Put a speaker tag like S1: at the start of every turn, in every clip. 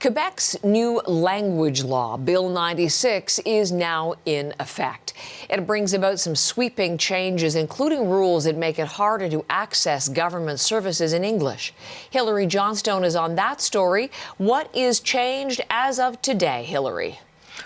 S1: Quebec's new language law, Bill 96, is now in effect. It brings about some sweeping changes, including rules that make it harder to access government services in English. Hilary Johnstone is on that story. What is changed as of today, Hilary?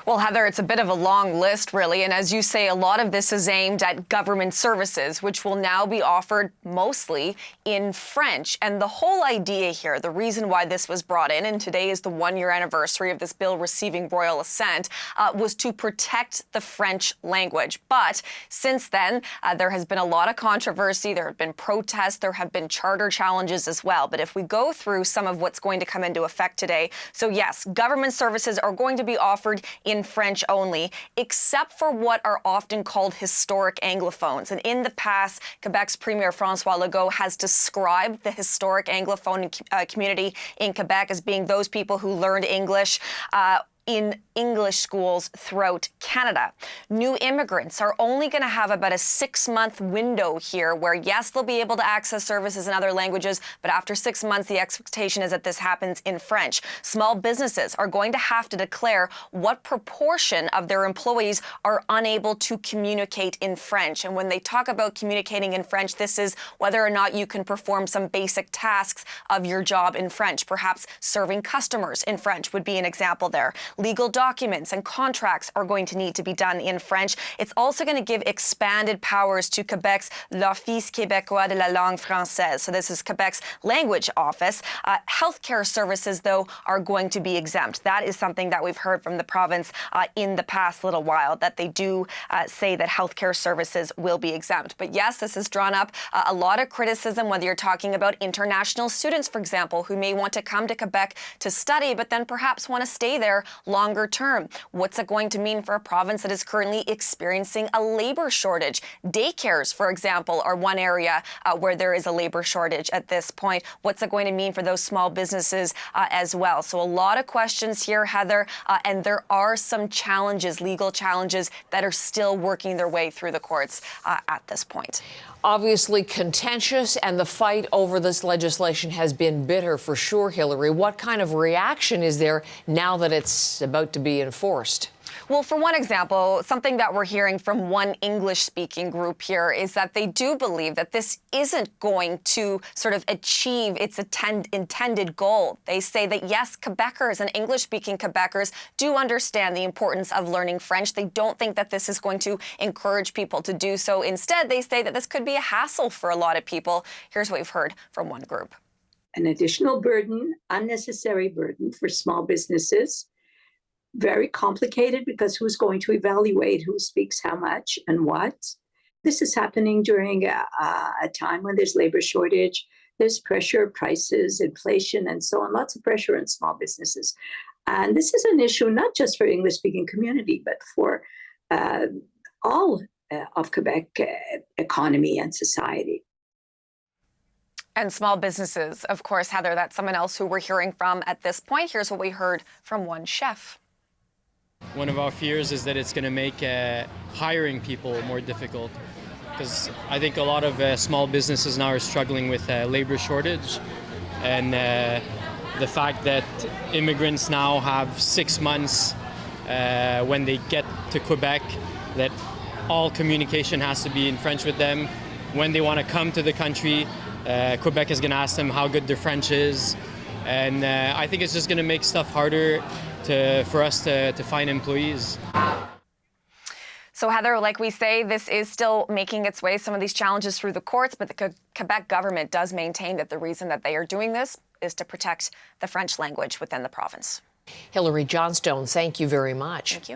S2: Well, Heather, it's a bit of a long list, really. And as you say, a lot of this is aimed at government services, which will now be offered mostly in French. And the whole idea here, the reason why this was brought in, and today is the one-year anniversary of this bill receiving royal assent, was to protect the French language. But since then, there has been a lot of controversy. There have been protests. There have been charter challenges as well. But if we go through some of what's going to come into effect today, so yes, government services are going to be offered in French only, except for what are often called historic Anglophones. And in the past, Quebec's Premier François Legault has described the historic Anglophone community in Quebec as being those people who learned English in English schools throughout Canada. New immigrants are only going to have about a 6-month window here where, yes, they'll be able to access services in other languages, but after 6 months, the expectation is that this happens in French. Small businesses are going to have to declare what proportion of their employees are unable to communicate in French. And when they talk about communicating in French, this is whether or not you can perform some basic tasks of your job in French. Perhaps serving customers in French would be an example there. Legal documents and contracts are going to need to be done in French. It's also going to give expanded powers to Quebec's l'Office québécois de la langue française. So this is Quebec's language office. Healthcare services, though, are going to be exempt. That is something that we've heard from the province in the past little while, that they do say that healthcare services will be exempt. But yes, this has drawn up a lot of criticism, whether you're talking about international students, for example, who may want to come to Quebec to study, but then perhaps want to stay there longer term. What's it going to mean for a province that is currently experiencing a labor shortage? Daycares, for example, are one area where there is a labor shortage at this point. What's it going to mean for those small businesses as well? So a lot of questions here, Heather, and there are some challenges, legal challenges, that are still working their way through the courts at this point.
S1: Obviously contentious, and the fight over this legislation has been bitter for sure, Hilary. What kind of reaction is there now that it's about to be enforced?
S2: Well, for one example, something that we're hearing from one English-speaking group here is that they do believe that this isn't going to sort of achieve its intended goal. They say that, yes, Quebecers and English-speaking Quebecers do understand the importance of learning French. They don't think that this is going to encourage people to do so. Instead, they say that this could be a hassle for a lot of people. Here's what we've heard from one group.
S3: An additional burden, unnecessary burden for small businesses. Very complicated, because who's going to evaluate who speaks how much and what? This is happening during a time when there's labor shortage, there's pressure, prices, inflation, and so on, lots of pressure on small businesses. And this is an issue not just for English-speaking community, but for all of Quebec economy and society.
S2: And small businesses, of course, Heather, that's someone else who we're hearing from at this point. Here's what we heard from one chef.
S4: One of our fears is that it's going to make hiring people more difficult, because I think a lot of small businesses now are struggling with labor shortage, and the fact that immigrants now have 6 months when they get to Quebec, that all communication has to be in French with them. When they want to come to the country, Quebec is going to ask them how good their French is, and I think it's just going to make stuff harder for us to find employees.
S2: So, Heather, like we say, this is still making its way, some of these challenges through the courts, but the Quebec government does maintain that the reason that they are doing this is to protect the French language within the province.
S1: Hilary Johnstone, thank you very much.
S2: Thank you.